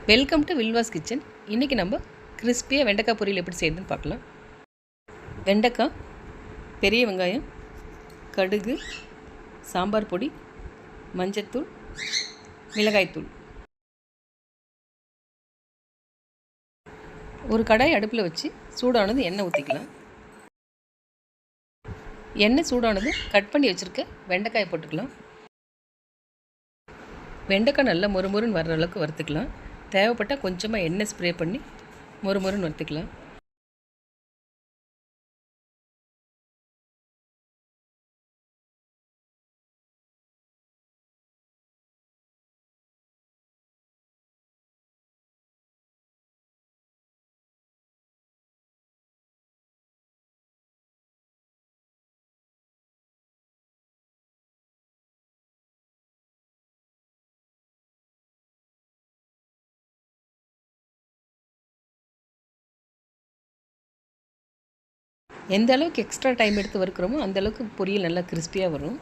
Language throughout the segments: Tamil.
Welcome to வில்வாஸ் kitchen. இன்றைக்கி நம்ம கிறிஸ்பியாக வெண்டைக்காய் பொரியல் எப்படி செய்யுதுன்னு பார்க்கலாம். வெண்டைக்காய், பெரிய வெங்காயம், கடுகு, சாம்பார் பொடி, மஞ்சத்தூள், மிளகாய்த்தூள். ஒரு கடாய் அடுப்பில் வச்சு சூடானது எண்ணெய் ஊற்றிக்கலாம். எண்ணெய் சூடானது கட் பண்ணி வச்சுருக்க வெண்டைக்காயை போட்டுக்கலாம். வெண்டைக்காய் நல்லா மொறுமொறுன்னு வர்ற அளவுக்கு வறுத்துக்கலாம். தேவைப்பட்டால் கொஞ்சமாக எண்ணெய் ஸ்ப்ரே பண்ணி மொறுமொறுன்னு வறுத்துக்கலாம். எந்த அளவுக்கு எக்ஸ்ட்ரா டைம் எடுத்து வறுக்கிறோமோ அந்த அளவுக்கு பொரியல் நல்லா கிறிஸ்பியாக வரும்.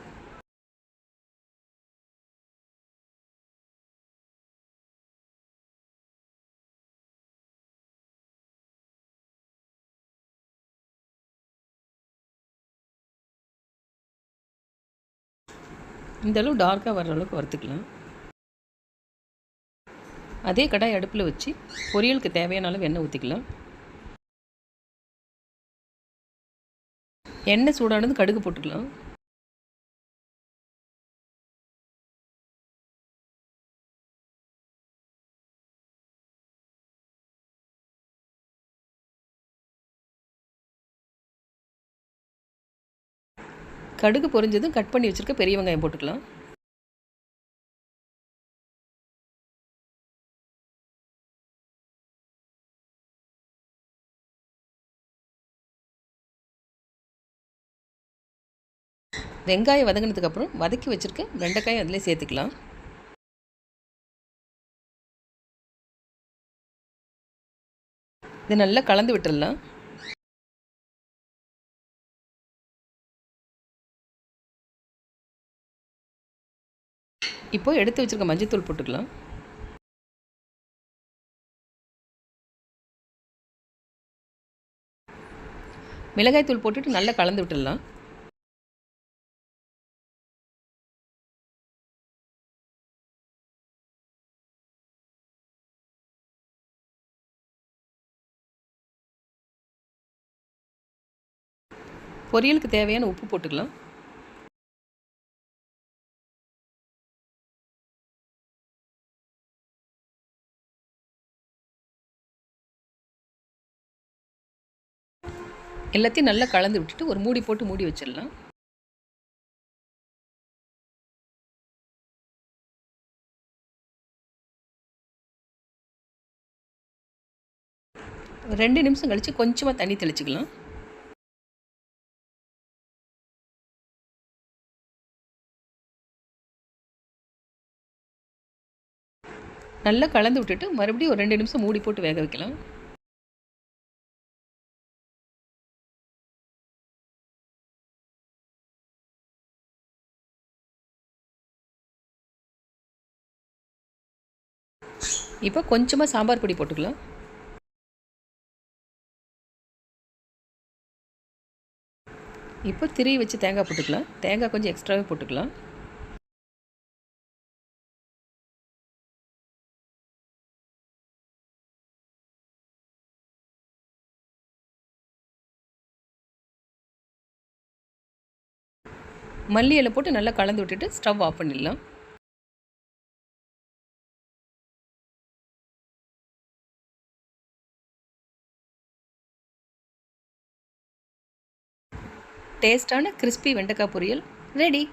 இந்த அளவு டார்க்காக வர்ற அளவுக்கு வறுத்துக்கலாம். அதே கடாய் அடுப்பில் வச்சு பொரியலுக்கு தேவையான அளவு எண்ணெய் ஊற்றிக்கலாம். எண்ணெய் சூடானது கடுகு போட்டுக்கலாம். கடுகு பொரிஞ்சதும் கட் பண்ணி வச்சுருக்க பெரிய வெங்காயம் போட்டுக்கலாம். வெங்காயம் வதங்கினதுக்கப்புறம் வதக்கி வச்சுருக்க வெண்டைக்காயை அதிலே சேர்த்துக்கலாம். இது நல்லா கலந்து விட்டுடலாம். இப்போ எடுத்து வச்சுருக்க மஞ்சத்தூள் போட்டுக்கலாம். மிளகாய்த்தூள் போட்டுட்டு நல்லா கலந்து விட்டுடலாம். பொரியலுக்கு தேவையான உப்பு போட்டுக்கலாம். எல்லாத்தையும் நல்லா கலந்து விட்டுட்டு ஒரு மூடி போட்டு மூடி வச்சிடலாம். ஒரு 2 நிமிஷம் கழித்து கொஞ்சமாக தண்ணி தெளிச்சிக்கலாம். நல்லா கலந்து விட்டுட்டு மறுபடியும் ஒரு 2 நிமிஷம் மூடி போட்டு வேக வைக்கலாம். இப்போ கொஞ்சமாக சாம்பார் பொடி போட்டுக்கலாம். இப்போ திரி வச்சு தேங்காய் போட்டுக்கலாம். தேங்காய் கொஞ்சம் எக்ஸ்ட்ராவே போட்டுக்கலாம். மல்லி இலை போட்டு நல்லா கலந்து விட்டுட்டு ஸ்டவ் ஆஃப் பண்ணிடலாம். டேஸ்டான கிறிஸ்பி வெண்டைக்காய் பொரியல் ரெடி.